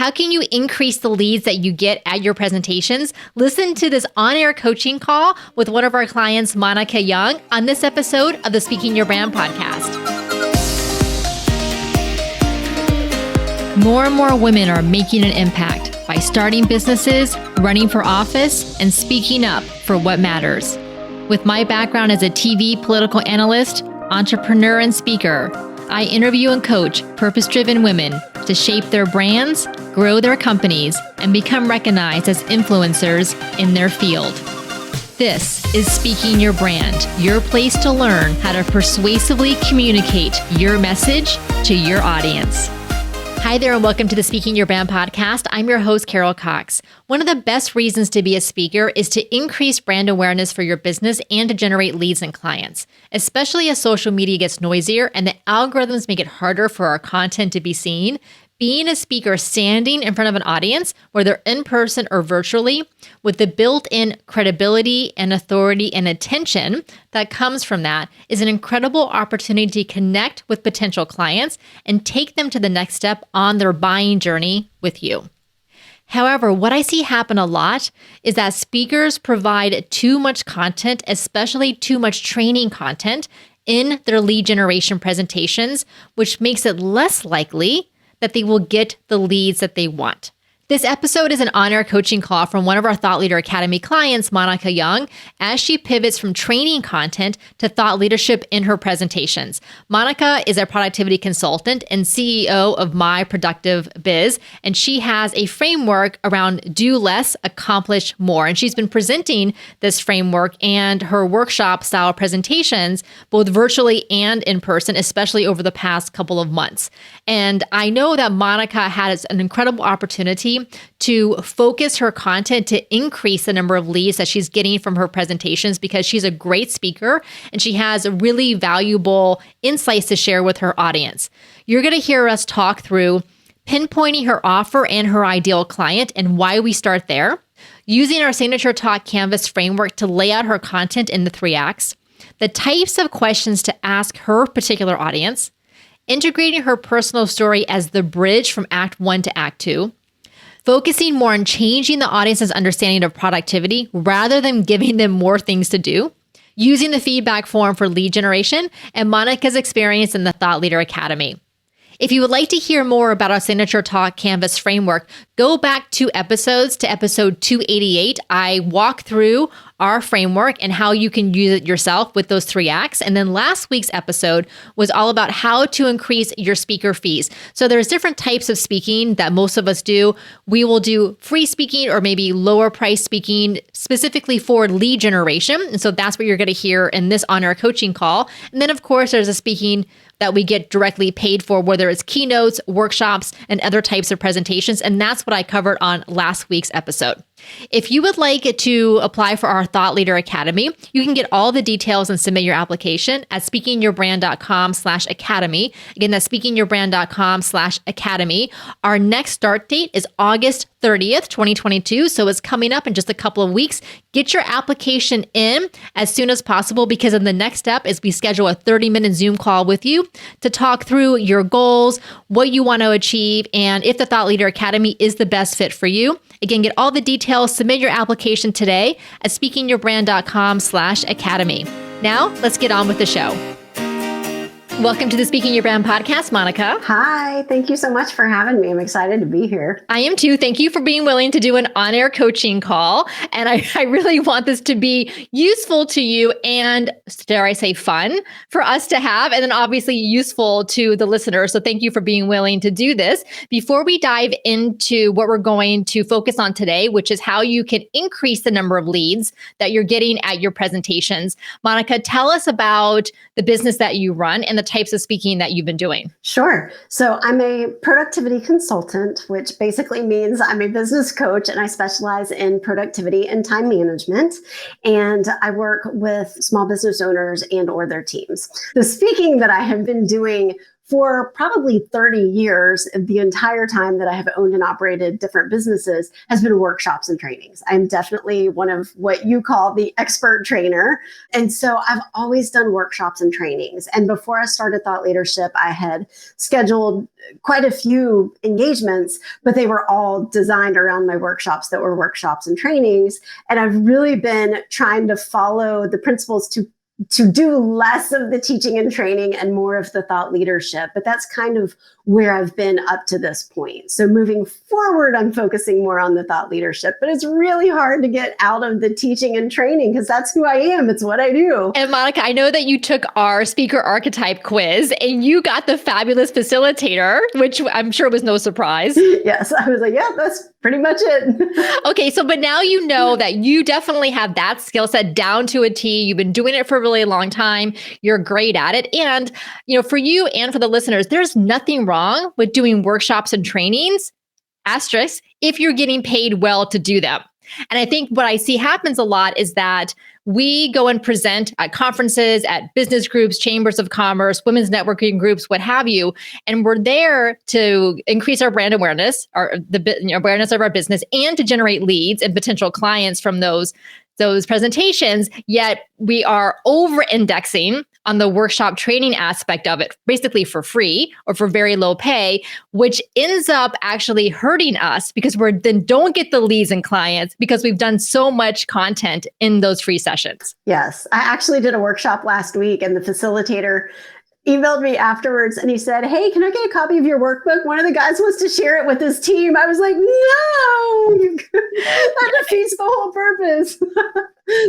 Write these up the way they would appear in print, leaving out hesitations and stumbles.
How can you increase the leads that you get at your presentations? Listen to this on-air coaching call with one of our clients, Monica Young, on this episode of the Speaking Your Brand podcast. More and more women are making an impact by starting businesses, running for office, and speaking up for what matters. With my background as a TV political analyst, entrepreneur, and speaker, I interview and coach purpose-driven women to shape their brands, grow their companies, and become recognized as influencers in their field. This is Speaking Your Brand, your place to learn how to persuasively communicate your message to your audience. Hi there, and welcome to the Speaking Your Brand podcast. I'm your host, Carol Cox. One of the best reasons to be a speaker is to increase brand awareness for your business and to generate leads and clients, especially as social media gets noisier and the algorithms make it harder for our content to be seen. Being a speaker standing in front of an audience, whether in person or virtually, with the built-in credibility and authority and attention that comes from that is an incredible opportunity to connect with potential clients and take them to the next step on their buying journey with you. However, what I see happen a lot is that speakers provide too much content, especially too much training content in their lead generation presentations, which makes it less likely that they will get the leads that they want. This episode is an on-air coaching call from one of our Thought Leader Academy clients, Monica Young, as she pivots from training content to thought leadership in her presentations. Monica is a productivity consultant and CEO of My Productive Biz, and she has a framework around do less, accomplish more. And she's been presenting this framework and her workshop style presentations, both virtually and in person, especially over the past couple of months. And I know that Monica has an incredible opportunity to focus her content to increase the number of leads that she's getting from her presentations because she's a great speaker and she has really valuable insights to share with her audience. You're going to hear us talk through pinpointing her offer and her ideal client and why we start there, using our signature talk canvas framework to lay out her content in the 3 acts, the types of questions to ask her particular audience, integrating her personal story as the bridge from Act 1 to Act 2, focusing more on changing the audience's understanding of productivity rather than giving them more things to do, using the feedback form for lead generation, and Monica's experience in the Thought Leader Academy. If you would like to hear more about our Signature Talk Canvas framework, go back 2 episodes to episode 288. I walk through our framework and how you can use it yourself with those 3 acts. And then last week's episode was all about how to increase your speaker fees. So there's different types of speaking that most of us do. We will do free speaking or maybe lower price speaking specifically for lead generation. And so that's what you're going to hear in this on-air coaching call. And then of course, there's a speaking that we get directly paid for, whether it's keynotes, workshops, and other types of presentations. And that's what I covered on last week's episode. If you would like to apply for our Thought Leader Academy, you can get all the details and submit your application at speakingyourbrand.com/academy. Again, that's speakingyourbrand.com/academy. Our next start date is August 30th, 2022. So it's coming up in just a couple of weeks. Get your application in as soon as possible because in the next step is we schedule a 30-minute Zoom call with you to talk through your goals, what you want to achieve, and if the Thought Leader Academy is the best fit for you. Again, get all the details, submit your application today at speakingyourbrand.com/academy. Now, let's get on with the show. Welcome to the Speaking Your Brand podcast, Monica. Hi, thank you so much for having me. I'm excited to be here. I am too. Thank you for being willing to do an on-air coaching call. And I really want this to be useful to you and, dare I say, fun for us to have, and then obviously useful to the listener. So thank you for being willing to do this. Before we dive into what we're going to focus on today, which is how you can increase the number of leads that you're getting at your presentations, Monica, tell us about the business that you run and the types of speaking that you've been doing. Sure. So I'm a productivity consultant, which basically means I'm a business coach and I specialize in productivity and time management. And I work with small business owners and or their teams. The speaking that I have been doing for probably 30 years, the entire time that I have owned and operated different businesses has been workshops and trainings. I'm definitely one of what you call the expert trainer. And so I've always done workshops and trainings. And before I started Thought Leadership, I had scheduled quite a few engagements, but they were all designed around my workshops that were workshops and trainings. And I've really been trying to follow the principles to do less of the teaching and training and more of the thought leadership. But that's kind of where I've been up to this point. So moving forward, I'm focusing more on the thought leadership, but it's really hard to get out of the teaching and training because that's who I am. It's what I do. And Monica, I know that you took our speaker archetype quiz and you got the fabulous facilitator, which I'm sure was no surprise. Yes, I was like, yeah, that's pretty much it. Okay, but now you know that you definitely have that skill set down to a T. You've been doing it for a really long time. You're great at it. And, for you and for the listeners, there's nothing wrong with doing workshops and trainings, asterisk, if you're getting paid well to do them. And I think what I see happens a lot is that we go and present at conferences, at business groups, chambers of commerce, women's networking groups, what have you. And we're there to increase our brand awareness, awareness of our business, and to generate leads and potential clients from those presentations. Yet we are over-indexing on the workshop training aspect of it, basically for free or for very low pay, which ends up actually hurting us because we then don't get the leads and clients because we've done so much content in those free sessions. Yes. I actually did a workshop last week and the facilitator emailed me afterwards and he said, "Hey, can I get a copy of your workbook? One of the guys wants to share it with his team." I was like, no, that defeats the whole purpose.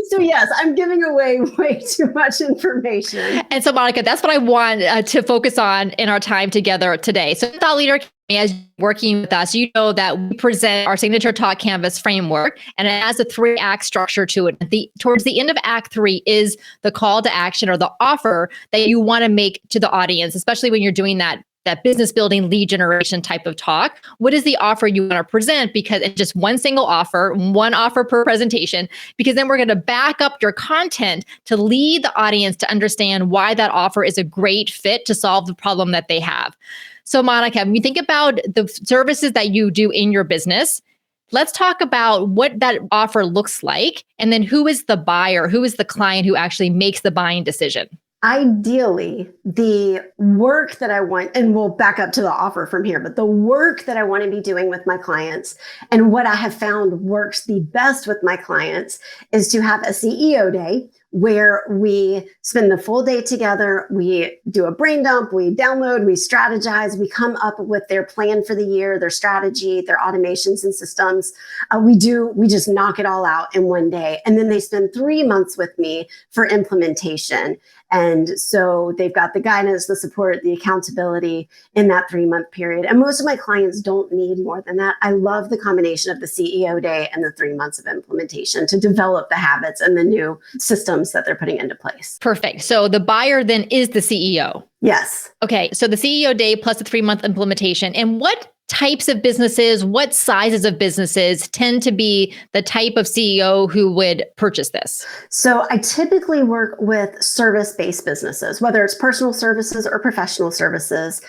So yes, I'm giving away way too much information. And so Monica, that's what I want to focus on in our time together today. So Thought Leader, as you're working with us, you know that we present our signature talk canvas framework, and it has a 3-act structure to it. Towards the end of Act 3 is the call to action or the offer that you want to make to the audience, especially when you're doing that business building lead generation type of talk. What is the offer you want to present? Because it's just one single offer, one offer per presentation, because then we're going to back up your content to lead the audience to understand why that offer is a great fit to solve the problem that they have. So Monica, when you think about the services that you do in your business, let's talk about what that offer looks like. And then who is the buyer? Who is the client who actually makes the buying decision? Ideally, the work that I want, and we'll back up to the offer from here, but the work that I want to be doing with my clients and what I have found works the best with my clients is to have a CEO day where we spend the full day together. We do a brain dump, we download, we strategize, we come up with their plan for the year, their strategy, their automations and systems. We just knock it all out in one day. And then they spend 3 months with me for implementation. And so they've got the guidance, the support, the accountability in that 3-month period. And most of my clients don't need more than that. I love the combination of the CEO day and the 3 months of implementation to develop the habits and the new systems that they're putting into place. Perfect. So the buyer then is the CEO. Yes. Okay. So the CEO day plus the 3-month implementation. And what types of businesses, what sizes of businesses tend to be the type of CEO who would purchase this? So I typically work with service-based businesses, whether it's personal services or professional services.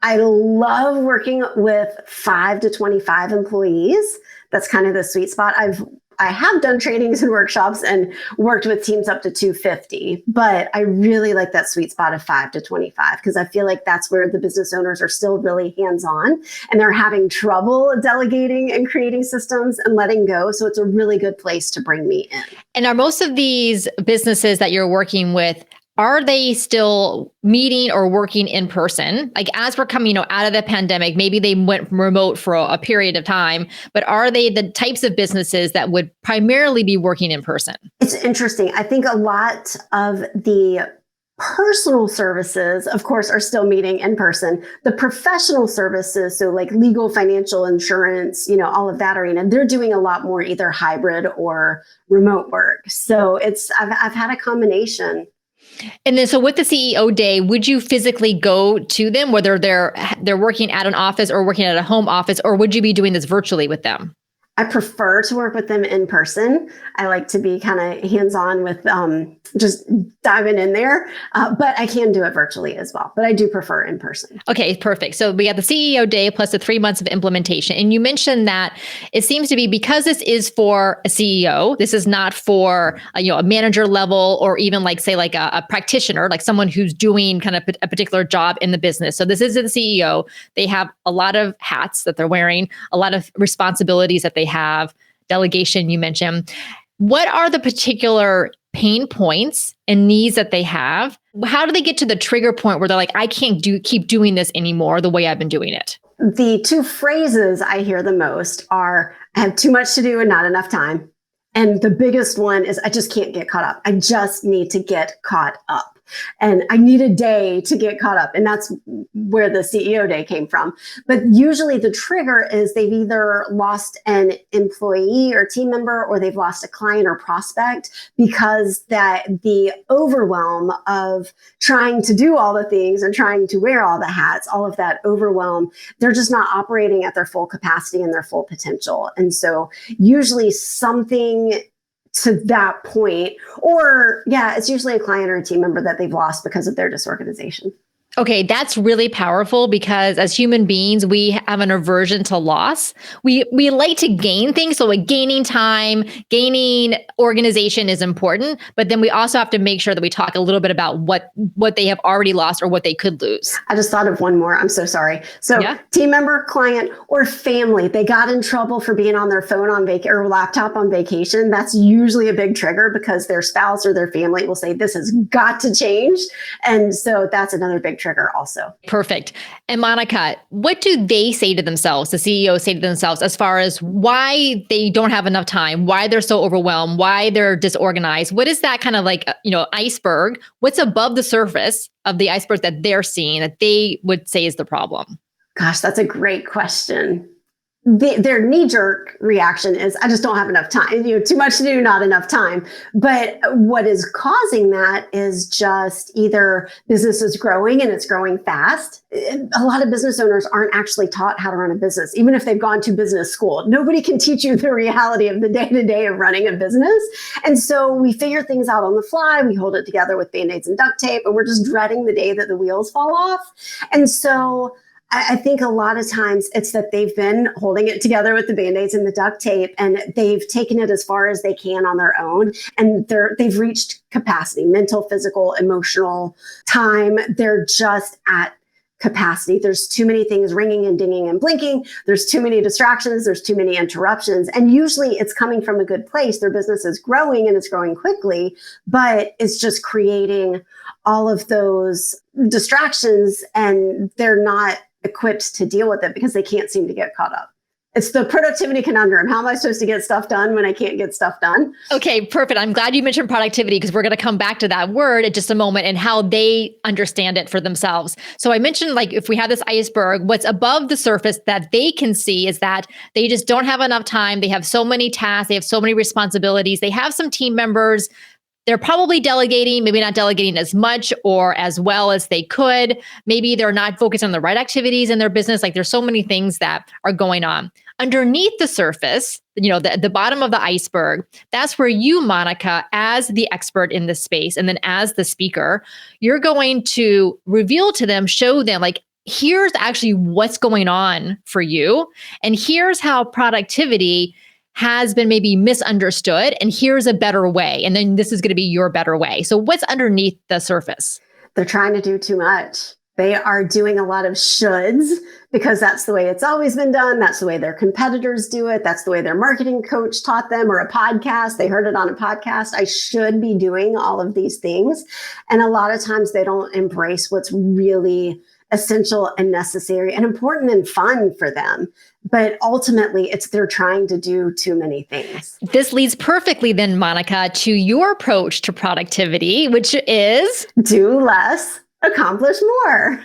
I love working with 5 to 25 employees. That's kind of the sweet spot. I have done trainings and workshops and worked with teams up to 250, but I really like that sweet spot of 5 to 25 because I feel like that's where the business owners are still really hands-on and they're having trouble delegating and creating systems and letting go. So it's a really good place to bring me in. And are most of these businesses that you're working with, are they still meeting or working in person? Like as we're coming, out of the pandemic, maybe they went remote for a period of time, but are they the types of businesses that would primarily be working in person? It's interesting. I think a lot of the personal services, of course, are still meeting in person. The professional services, so like legal, financial, insurance, all of that arena, they're doing a lot more either hybrid or remote work. So I've had a combination. And then, so with the CEO day, would you physically go to them, whether they're working at an office or working at a home office, or would you be doing this virtually with them? I prefer to work with them in person. I like to be kind of hands-on with just diving in there. But I can do it virtually as well. But I do prefer in person. Okay, perfect. So we got the CEO day plus the 3 months of implementation. And you mentioned that it seems to be because this is for a CEO, this is not for a manager level or even like say like a practitioner, like someone who's doing kind of a particular job in the business. So this is the CEO. They have a lot of hats that they're wearing, a lot of responsibilities that they have, delegation you mentioned. What are the particular pain points and needs that they have? How do they get to the trigger point where they're like, I can't keep doing this anymore the way I've been doing it? The two phrases I hear the most are, I have too much to do and not enough time. And the biggest one is, I just can't get caught up. I just need to get caught up. And I need a day to get caught up. And that's where the CEO day came from. But usually the trigger is they've either lost an employee or team member, or they've lost a client or prospect, because the overwhelm of trying to do all the things and trying to wear all the hats, all of that overwhelm, they're just not operating at their full capacity and their full potential. And so usually something to that point, or it's usually a client or a team member that they've lost because of their disorganization. Okay, that's really powerful because as human beings, we have an aversion to loss. We like to gain things. So like gaining time, gaining organization is important, but then we also have to make sure that we talk a little bit about what they have already lost or what they could lose. I just thought of one more. I'm so sorry. So team member, client, or family, they got in trouble for being on their phone on vacation or laptop on vacation. That's usually a big trigger because their spouse or their family will say, this has got to change. And so that's another big trigger also. Perfect. And Monica, what do they say to themselves, the CEOs say to themselves, as far as why they don't have enough time, why they're so overwhelmed, why they're disorganized? What is that kind of like, iceberg? What's above the surface of the iceberg that they're seeing that they would say is the problem? Gosh, that's a great question. Their knee-jerk reaction is, I just don't have enough time. Too much to do, not enough time. But what is causing that is just either business is growing and it's growing fast. A lot of business owners aren't actually taught how to run a business, even if they've gone to business school. Nobody can teach you the reality of the day-to-day of running a business. And so we figure things out on the fly. We hold it together with Band-Aids and duct tape, and we're just dreading the day that the wheels fall off. And so I think a lot of times it's that they've been holding it together with the Band-Aids and the duct tape, and they've taken it as far as they can on their own. And they've reached capacity, mental, physical, emotional time. They're just at capacity. There's too many things ringing and dinging and blinking. There's too many distractions. There's too many interruptions. And usually it's coming from a good place. Their business is growing and it's growing quickly, but it's just creating all of those distractions, and they're not equipped to deal with it because they can't seem to get caught up. It's the productivity conundrum. How am I supposed to get stuff done when I can't get stuff done? Okay, perfect. I'm glad you mentioned productivity because we're going to come back to that word in just a moment and how they understand it for themselves. So I mentioned, like, if we have this iceberg, what's above the surface that they can see is that they just don't have enough time. They have so many tasks. They have so many responsibilities. They have some team members. They're probably delegating, maybe not delegating as much or as well as they could. Maybe they're not focused on the right activities in their business. Like there's so many things that are going on. Underneath the surface, the bottom of the iceberg, that's where you, Monica, as the expert in this space, and then as the speaker, you're going to reveal to them, show them, like, here's actually what's going on for you. And here's how productivity has been maybe misunderstood, and here's a better way. And then this is going to be your better way. So what's underneath the surface? They're trying to do too much. They are doing a lot of shoulds because that's the way it's always been done. That's the way their competitors do it. That's the way their marketing coach taught them, or a podcast. They heard it on a podcast. I should be doing all of these things. And a lot of times they don't embrace what's really essential and necessary and important and fun for them. But ultimately, they're trying to do too many things. This leads perfectly then, Monica, to your approach to productivity, which is do less, accomplish more.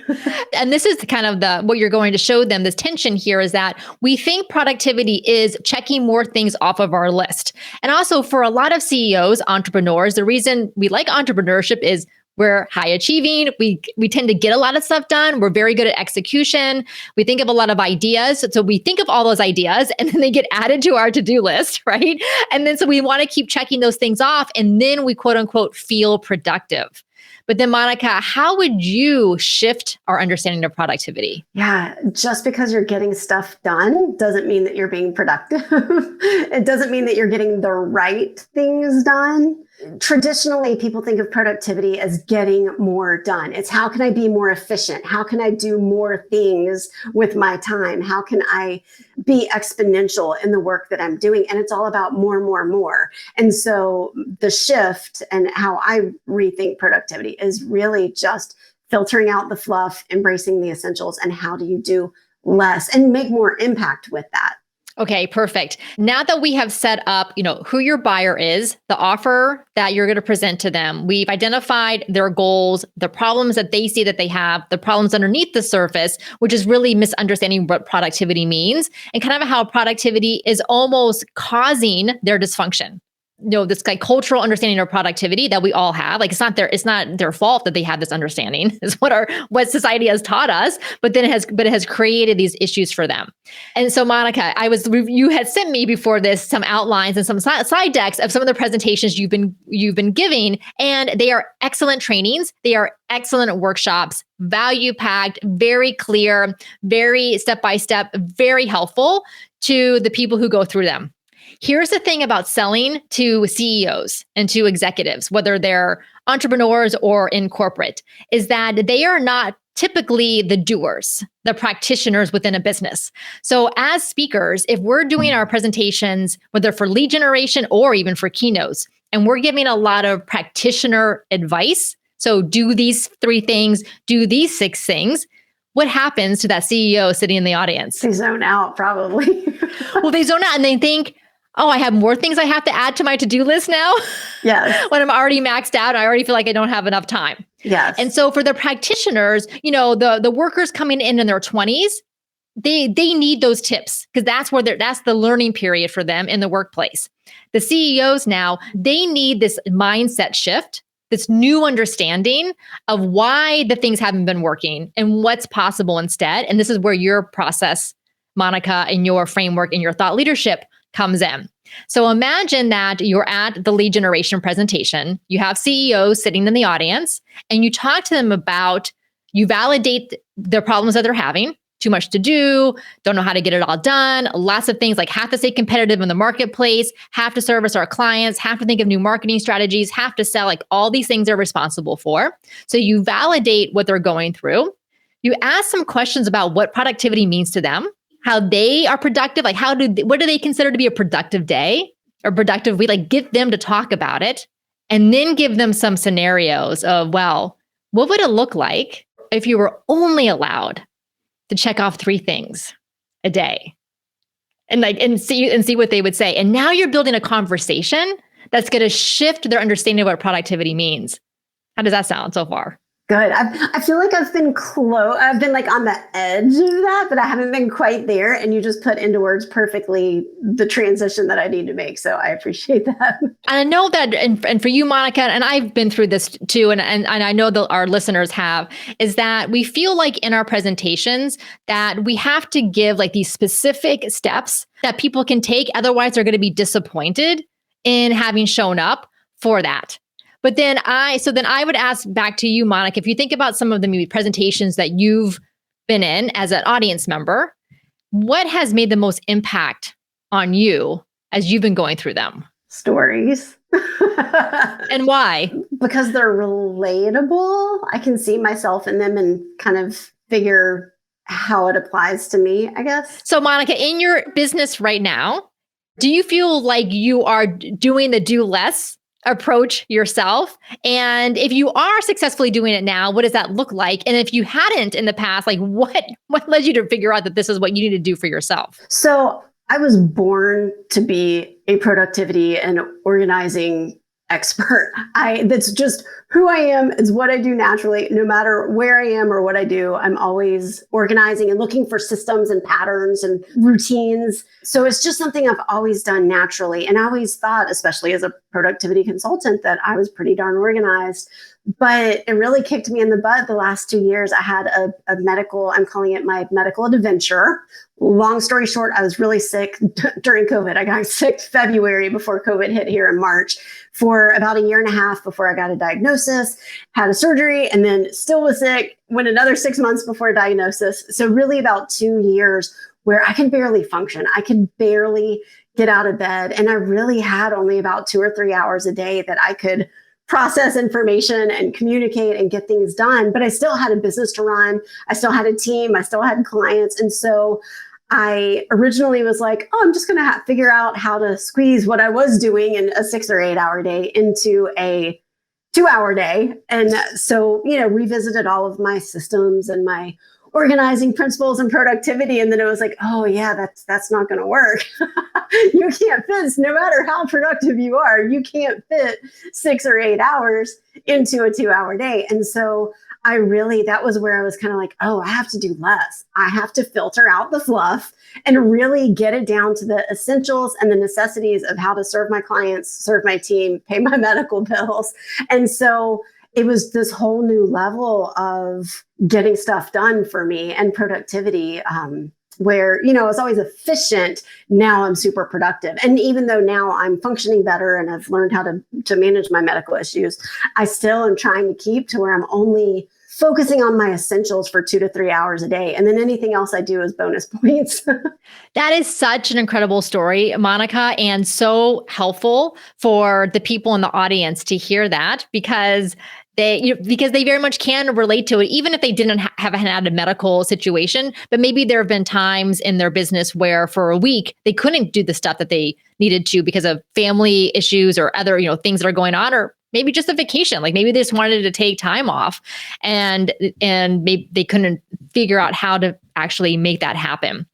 And this is kind of what you're going to show them. This tension here is that we think productivity is checking more things off of our list. And also for a lot of CEOs, entrepreneurs, the reason we like entrepreneurship is We're high achieving. We tend to get a lot of stuff done. We're very good at execution. We think of a lot of ideas. So we think of all those ideas and then they get added to our to-do list, right? And then so we want to keep checking those things off and then we quote unquote feel productive. But then Monica, how would you shift our understanding of productivity? Yeah, just because you're getting stuff done doesn't mean that you're being productive. It doesn't mean that you're getting the right things done. Traditionally, people think of productivity as getting more done. It's how can I be more efficient? How can I do more things with my time? How can I be exponential in the work that I'm doing? And it's all about more, more, more. And so the shift and how I rethink productivity is really just filtering out the fluff, embracing the essentials, and how do you do less and make more impact with that? Okay, perfect. Now that we have set up, who your buyer is, the offer that you're going to present to them, we've identified their goals, the problems that they see that they have, the problems underneath the surface, which is really misunderstanding what productivity means and kind of how productivity is almost causing their dysfunction. This like cultural understanding of productivity that we all have. Like it's not their fault that they have this understanding. Is what society has taught us, but it has created these issues for them. And so Monica, you had sent me before this some outlines and some slide decks of some of the presentations you've been giving, and they are excellent trainings. They are excellent workshops, value packed, very clear, very step by step, very helpful to the people who go through them. Here's the thing about selling to CEOs and to executives, whether they're entrepreneurs or in corporate, is that they are not typically the doers, the practitioners within a business. So as speakers, if we're doing our presentations, whether for lead generation or even for keynotes, and we're giving a lot of practitioner advice, so do these 3 things, do these 6 things, what happens to that CEO sitting in the audience? They zone out, probably. Well, they zone out and they think, oh, I have more things I have to add to my to-do list now. Yes. When I'm already maxed out, I already feel like I don't have enough time. Yes. And so for the practitioners, the workers coming in their 20s, they need those tips because that's the learning period for them in the workplace. The CEOs now, they need this mindset shift, this new understanding of why the things haven't been working and what's possible instead. And this is where your process, Monica, and your framework and your thought leadership comes in. So imagine that you're at the lead generation presentation, you have CEOs sitting in the audience, and you talk to them about, you validate the problems that they're having, too much to do, don't know how to get it all done, lots of things like have to stay competitive in the marketplace, have to service our clients, have to think of new marketing strategies, have to sell, like all these things they're responsible for. So you validate what they're going through. You ask some questions about what productivity means to them, how they are productive, like what do they consider to be a productive day or productive week? Like get them to talk about it and then give them some scenarios of, well, what would it look like if you were only allowed to check off 3 things a day? And see what they would say. And now you're building a conversation that's going to shift their understanding of what productivity means. How does that sound so far? Good. I feel like I've been close. I've been like on the edge of that, but I haven't been quite there. And you just put into words perfectly the transition that I need to make. So I appreciate that. And I know that, and for you, Monica, and I've been through this too, and I know that our listeners have, is that we feel like in our presentations that we have to give like these specific steps that people can take. Otherwise, they're going to be disappointed in having shown up for that. But then I would ask back to you, Monica, if you think about some of the maybe presentations that you've been in as an audience member, what has made the most impact on you as you've been going through them? Stories. And why? Because they're relatable. I can see myself in them and kind of figure how it applies to me, I guess. So Monica, in your business right now, do you feel like you are doing the do less approach yourself? And if you are successfully doing it now, what does that look like? And if you hadn't in the past, like what led you to figure out that this is what you need to do for yourself? So I was born to be a productivity and organizing expert. That's just who I am. It's what I do naturally. No matter where I am or what I do, I'm always organizing and looking for systems and patterns and routines. So it's just something I've always done naturally. And I always thought, especially as a productivity consultant that I was pretty darn organized. But it really kicked me in the butt the last 2 years. I had a medical, I'm calling it my medical adventure. Long story short, I was really sick during COVID. I got sick February before COVID hit here in March for about a year and a half before I got a diagnosis, had a surgery, and then still was sick, went another 6 months before diagnosis. So really about 2 years where I could barely function. I could barely get out of bed. And I really had only about 2 or 3 hours a day that I could process information and communicate and get things done. But I still had a business to run. I still had a team. I still had clients. And so I originally was like, oh, I'm just going to figure out how to squeeze what I was doing in a 6 or 8 hour day into a 2-hour day. And so, revisited all of my systems and my organizing principles and productivity. And then it was like, oh yeah, that's not going to work. You can't fit, no matter how productive you are, you can't fit 6 or 8 hours into a 2-hour day. And so that was where I was kind of like, oh, I have to do less. I have to filter out the fluff and really get it down to the essentials and the necessities of how to serve my clients, serve my team, pay my medical bills. And so it was this whole new level of getting stuff done for me and productivity, where, I was always efficient. Now I'm super productive. And even though now I'm functioning better and I've learned how to manage my medical issues, I still am trying to keep to where I'm only focusing on my essentials for 2 to 3 hours a day. And then anything else I do is bonus points. That is such an incredible story, Monica, and so helpful for the people in the audience to hear that, because they very much can relate to it, even if they didn't have had a medical situation. But maybe there have been times in their business where for a week they couldn't do the stuff that they needed to because of family issues or other, things that are going on, or maybe just a vacation. Like maybe they just wanted to take time off and maybe they couldn't figure out how to actually make that happen.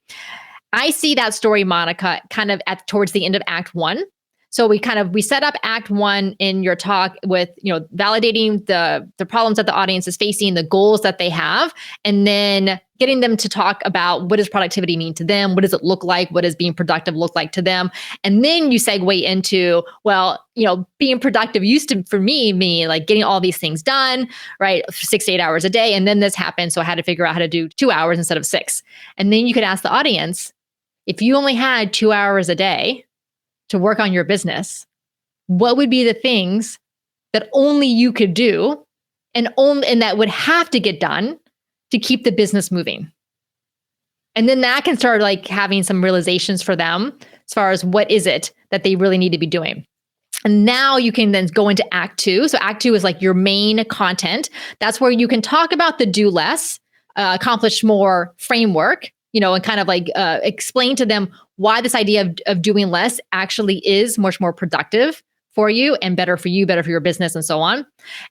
I see that story, Monica, kind of towards the end of Act 1. So we set up Act 1 in your talk with, validating the problems that the audience is facing, the goals that they have, and then getting them to talk about what does productivity mean to them? What does it look like? What does being productive look like to them? And then you segue into, being productive used to, for me, mean like getting all these things done, right? 6 to 8 hours a day. And then this happened. So I had to figure out how to do 2 hours instead of 6. And then you could ask the audience, if you only had 2 hours a day to work on your business, what would be the things that only you could do and that would have to get done to keep the business moving? And then that can start like having some realizations for them as far as what is it that they really need to be doing. And now you can then go into Act 2. So Act 2 is like your main content. That's where you can talk about the do less, accomplish more framework, and kind of like explain to them why this idea of doing less actually is much more productive for you and better for you, better for your business, and so on.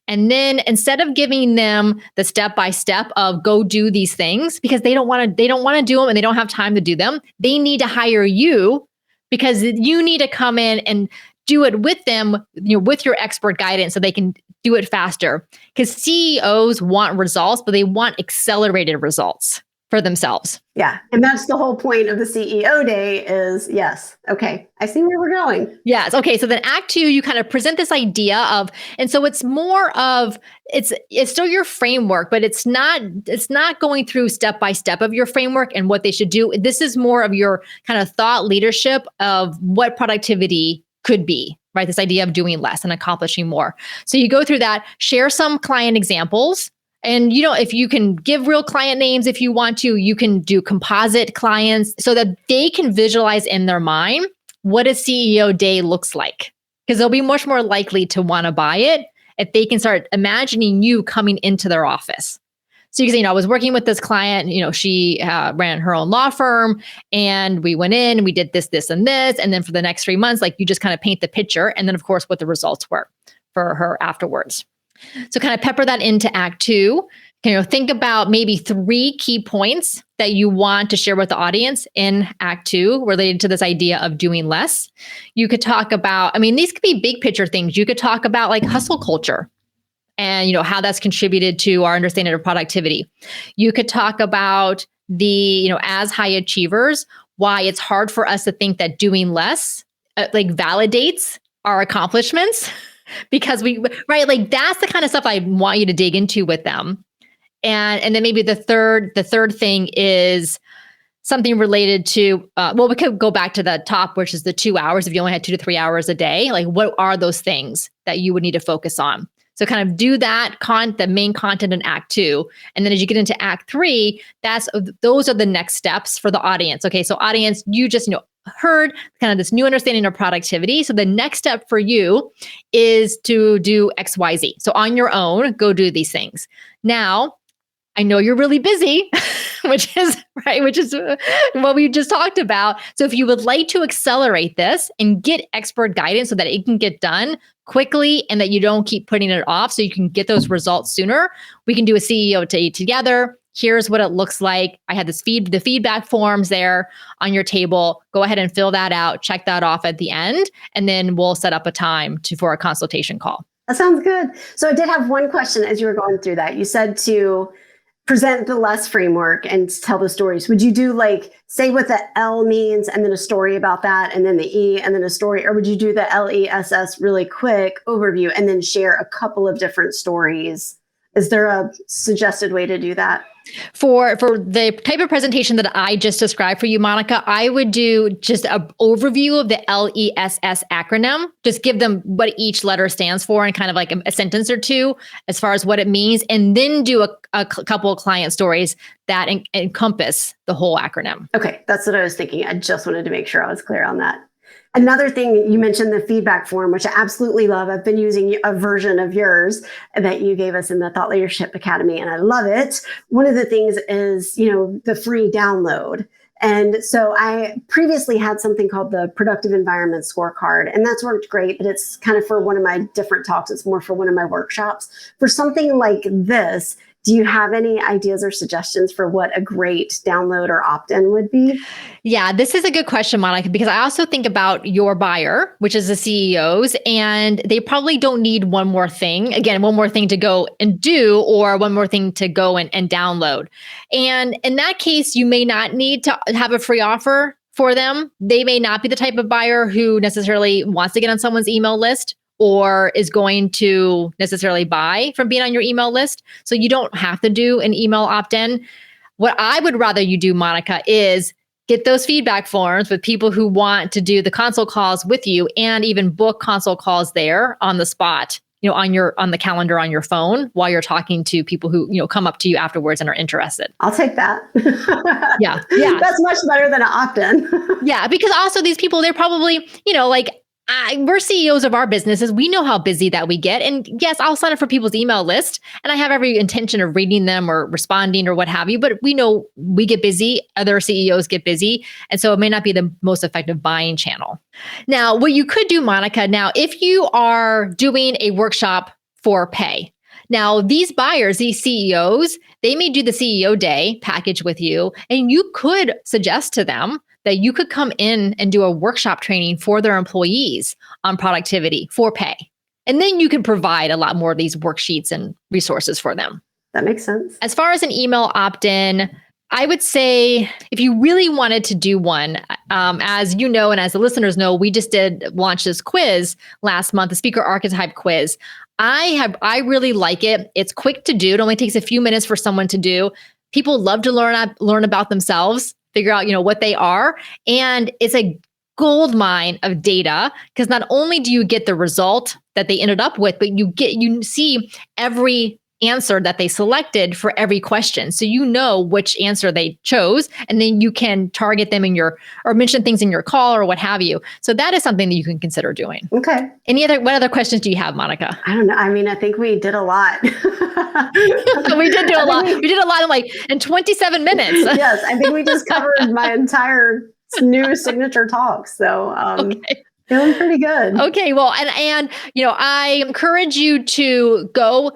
And then instead of giving them the step-by-step of go do these things, because they don't want to do them and they don't have time to do them, they need to hire you because you need to come in and do it with them, with your expert guidance so they can do it faster. Because CEOs want results, but they want accelerated results for themselves. Yeah. And that's the whole point of the CEO day is, yes. Okay. I see where we're going. Yes. Okay. So then Act 2, you kind of present this idea of, and so it's more of, it's still your framework, but it's not going through step by step of your framework and what they should do. This is more of your kind of thought leadership of what productivity could be, right? This idea of doing less and accomplishing more. So you go through that, share some client examples. And if you can give real client names, if you want to, you can do composite clients so that they can visualize in their mind what a CEO day looks like, because they'll be much more likely to want to buy it if they can start imagining you coming into their office. So you can say, I was working with this client, she ran her own law firm and we went in and we did this, this, and this. And then for the next 3 months, like you just kind of paint the picture. And then of course, what the results were for her afterwards. So kind of pepper that into Act 2. Think about maybe 3 key points that you want to share with the audience in Act 2 related to this idea of doing less. You could talk about, these could be big picture things. You could talk about like hustle culture and, how that's contributed to our understanding of productivity. You could talk about the, as high achievers, why it's hard for us to think that doing less like validates our accomplishments because right, like that's the kind of stuff I want you to dig into with them. And then maybe the third thing is something related to, we could go back to the top, which is the 2 hours. If you only had 2 to 3 hours a day, like what are those things that you would need to focus on? So kind of do that the main content in Act 2. And then as you get into Act 3, those are the next steps for the audience. Okay, so audience, you just heard kind of this new understanding of productivity. So the next step for you is to do XYZ. So on your own, go do these things. Now, I know you're really busy, which is what we just talked about. So if you would like to accelerate this and get expert guidance so that it can get done quickly and that you don't keep putting it off so you can get those results sooner, we can do a CEO day together. Here's what it looks like. I had the feedback forms there on your table. Go ahead and fill that out, check that off at the end, and then we'll set up a time for a consultation call. That sounds good. So I did have one question as you were going through that. You said to present the L.E.S. framework and tell the stories. Would you do say what the L means and then a story about that and then the E and then a story? Or would you do the L.E.S.S. really quick overview and then share a couple of different stories? Is there a suggested way to do that? For the type of presentation that I just described for you, Monica, I would do just an overview of the L.E.S.S. acronym. Just give them what each letter stands for and kind of like a sentence or two as far as what it means, and then do a couple of client stories that encompass the whole acronym. Okay, that's what I was thinking. I just wanted to make sure I was clear on that. Another thing, you mentioned the feedback form, which I absolutely love. I've been using a version of yours that you gave us in the Thought Leadership Academy, and I love it. One of the things is, the free download. And so I previously had something called the Productive Environment Scorecard, and that's worked great, but it's kind of for one of my different talks. It's more for one of my workshops. For something like this, do you have any ideas or suggestions for what a great download or opt-in would be? Yeah, this is a good question, Monica, because I also think about your buyer, which is the CEOs, and they probably don't need one more thing. Again, one more thing to go and do, or one more thing to go and download. And in that case, you may not need to have a free offer for them. They may not be the type of buyer who necessarily wants to get on someone's email list or is going to necessarily buy from being on your email list. So you don't have to do an email opt-in. What I would rather you do, Monica, is get those feedback forms with people who want to do the consult calls with you, and even book consult calls there on the spot, on the calendar on your phone while you're talking to people who, come up to you afterwards and are interested. I'll take that. Yeah. That's much better than an opt-in. Yeah, because also these people, they're probably, we're CEOs of our businesses. We know how busy that we get. And yes, I'll sign up for people's email list and I have every intention of reading them or responding or what have you. But we know we get busy. Other CEOs get busy. And so it may not be the most effective buying channel. Now, what you could do, Monica, now, if you are doing a workshop for pay, now these buyers, these CEOs, they may do the CEO day package with you, and you could suggest to them that you could come in and do a workshop training for their employees on productivity for pay. And then you can provide a lot more of these worksheets and resources for them. That makes sense. As far as an email opt-in, I would say if you really wanted to do one, as you know, and as the listeners know, we just did launch this quiz last month, the speaker archetype quiz. I really like it. It's quick to do. It only takes a few minutes for someone to do. People love to learn about themselves, figure out, what they are. And it's a gold mine of data, because not only do you get the result that they ended up with, but you see every answer that they selected for every question. So you know which answer they chose, and then you can target them or mention things in your call or what have you. So that is something that you can consider doing. Okay. What other questions do you have, Monica? I don't know. I mean, I think we did a lot. We did do a lot. We did a lot in 27 minutes. Yes. I think we just covered my entire new signature talk. So, okay. Feeling pretty good. Okay. Well, and I encourage you to go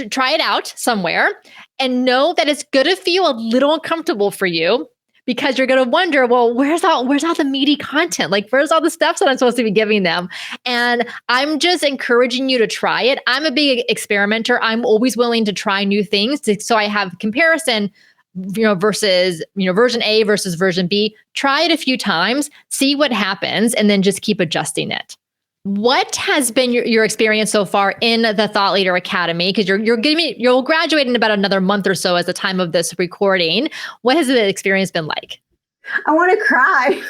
try it out somewhere and know that it's going to feel a little uncomfortable for you, because you're going to wonder, well, where's all the meaty content? Like, where's all the steps that I'm supposed to be giving them? And I'm just encouraging you to try it. I'm a big experimenter. I'm always willing to try new things. So I have comparison, versus, version A versus version B. Try it a few times, see what happens, and then just keep adjusting it. What has been your experience so far in the Thought Leader Academy? Because you'll graduate in about another month or so as the time of this recording. What has the experience been like? I want to cry.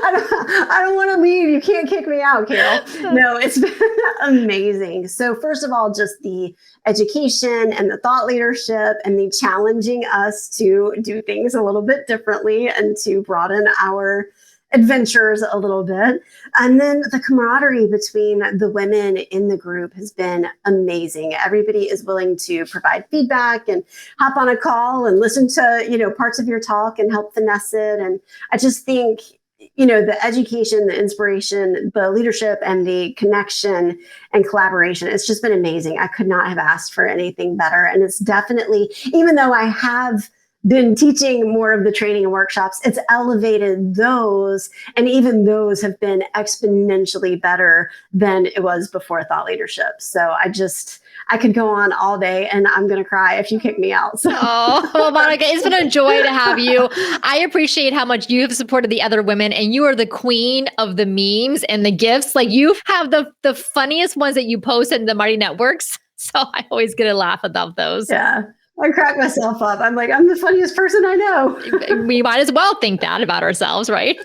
I don't want to leave. You can't kick me out, Carol. No, it's been amazing. So first of all, just the education and the thought leadership and the challenging us to do things a little bit differently and to broaden our adventures a little bit. And then the camaraderie between the women in the group has been amazing. Everybody is willing to provide feedback and hop on a call and listen to, parts of your talk and help finesse it. And I just think, the education, the inspiration, the leadership, and the connection and collaboration, it's just been amazing. I could not have asked for anything better. And it's definitely, even though I have been teaching more of the training and workshops, it's elevated those. And even those have been exponentially better than it was before Thought Leadership. So I could go on all day and I'm going to cry if you kick me out. So. Oh, well, Monica, it's been a joy to have you. I appreciate how much you have supported the other women, and you are the queen of the memes and the gifts. Like, you have the funniest ones that you post in the Mighty Networks. So I always get a laugh about those. Yeah. I crack myself up. I'm like, I'm the funniest person I know. We might as well think that about ourselves, right?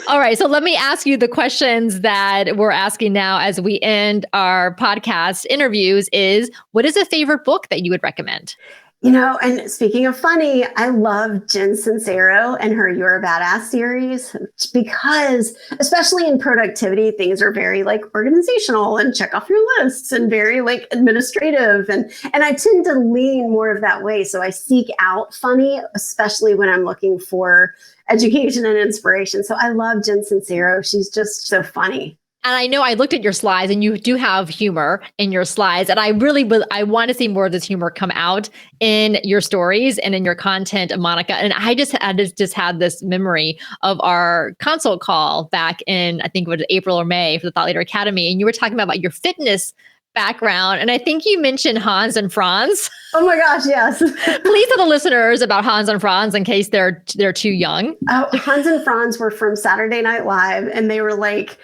All right. So let me ask you the questions that we're asking now as we end our podcast interviews is, what is a favorite book that you would recommend? And speaking of funny, I love Jen Sincero and her You're a Badass series, because especially in productivity, things are very like organizational and check off your lists and very like administrative. And I tend to lean more of that way. So I seek out funny, especially when I'm looking for education and inspiration. So I love Jen Sincero. She's just so funny. And I know I looked at your slides, and you do have humor in your slides. And I want to see more of this humor come out in your stories and in your content, Monica. And I just had this memory of our consult call back in, I think it was April or May, for the Thought Leader Academy. And you were talking about your fitness background. And I think you mentioned Hans and Franz. Oh my gosh, yes. Please tell the listeners about Hans and Franz in case they're too young. Oh, Hans and Franz were from Saturday Night Live, and they were like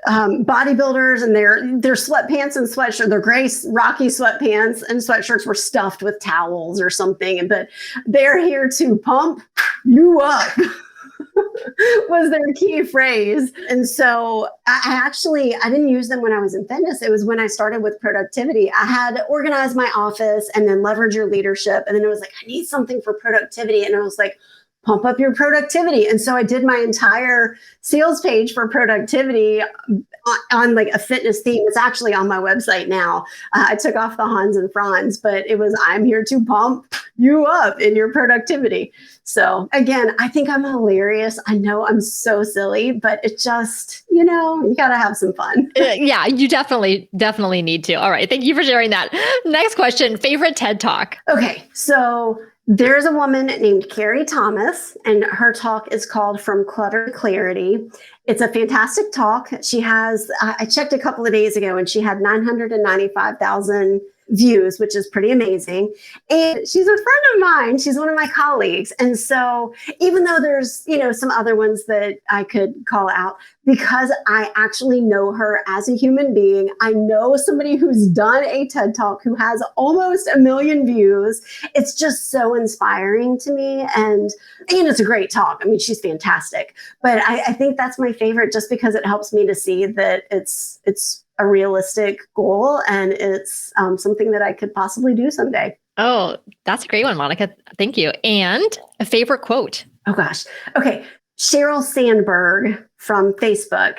bodybuilders, and their sweatpants and sweatshirts, their gray rocky sweatpants and sweatshirts were stuffed with towels or something. But they're here to pump you up was their key phrase. And so I didn't use them when I was in fitness. It was when I started with productivity. I had organized my office and then leverage your leadership. And then it was like, I need something for productivity. And I was like, pump up your productivity. And so I did my entire sales page for productivity on like a fitness theme. It's actually on my website now. I took off the Hans and Franz, but it was, I'm here to pump you up in your productivity. So again, I think I'm hilarious. I know I'm so silly, but it just, you got to have some fun. Yeah, you definitely need to. All right. Thank you for sharing that. Next question, favorite TED Talk. Okay. So there's a woman named Carrie Thomas, and her talk is called From Clutter to Clarity. It's a fantastic talk. She has, I checked a couple of days ago, and she had 995,000 views, which is pretty amazing. And she's a friend of mine. She's one of my colleagues. And so even though there's, some other ones that I could call out, because I actually know her as a human being, I know somebody who's done a TED Talk who has almost 1 million views. It's just so inspiring to me. And it's a great talk. I mean, she's fantastic. But I think that's my favorite, just because it helps me to see that it's a realistic goal, and it's something that I could possibly do someday. Oh, that's a great one, Monica. Thank you. And a favorite quote. Oh gosh. Okay. Sheryl Sandberg from Facebook.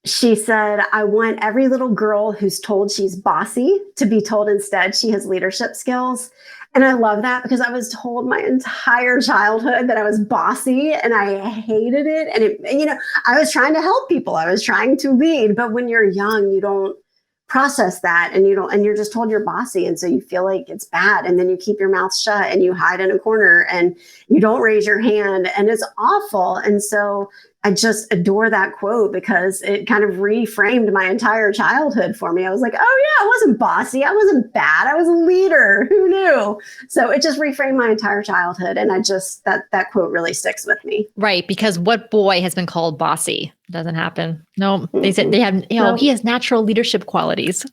She said, I want every little girl who's told she's bossy to be told instead she has leadership skills. And I love that, because I was told my entire childhood that I was bossy, and I hated it. And I was trying to help people. I was trying to lead. But when you're young, you don't process that, and you're just told you're bossy. And so you feel like it's bad. And then you keep your mouth shut and you hide in a corner and you don't raise your hand, and it's awful. And so I just adore that quote because it kind of reframed my entire childhood for me. I was like, oh yeah, I wasn't bossy. I wasn't bad. I was a leader. Who knew? So it just reframed my entire childhood. And that quote really sticks with me. Right. Because what boy has been called bossy? Doesn't happen. No, they said they have, he has natural leadership qualities.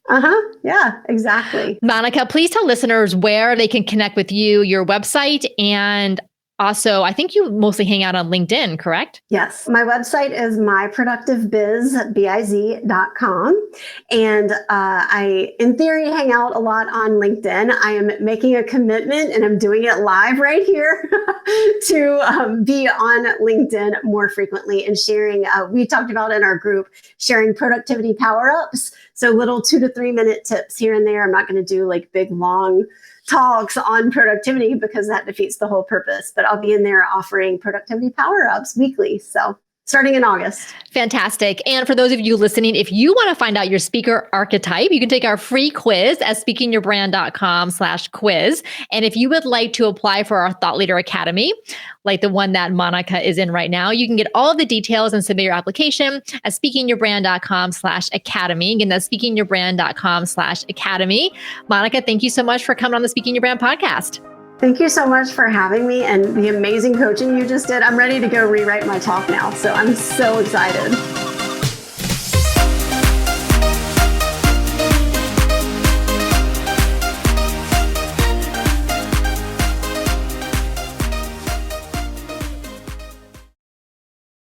Yeah, exactly. Monica, please tell listeners where they can connect with you, your website, and also, I think you mostly hang out on LinkedIn, correct? Yes. My website is myproductivebiz.com. And I, in theory, hang out a lot on LinkedIn. I am making a commitment, and I'm doing it live right here, to be on LinkedIn more frequently and sharing, we talked about in our group, sharing productivity power-ups. So little 2 to 3 minute tips here and there. I'm not going to do like big, long talks on productivity because that defeats the whole purpose, but I'll be in there offering productivity power-ups weekly. So starting in August. Fantastic. And for those of you listening, if you want to find out your speaker archetype, you can take our free quiz at speakingyourbrand.com/quiz. And if you would like to apply for our Thought Leader Academy, like the one that Monica is in right now, you can get all of the details and submit your application at speakingyourbrand.com/academy. Again, that's speakingyourbrand.com/academy. Monica, thank you so much for coming on the Speaking Your Brand podcast. Thank you so much for having me and the amazing coaching you just did. I'm ready to go rewrite my talk now. So I'm so excited.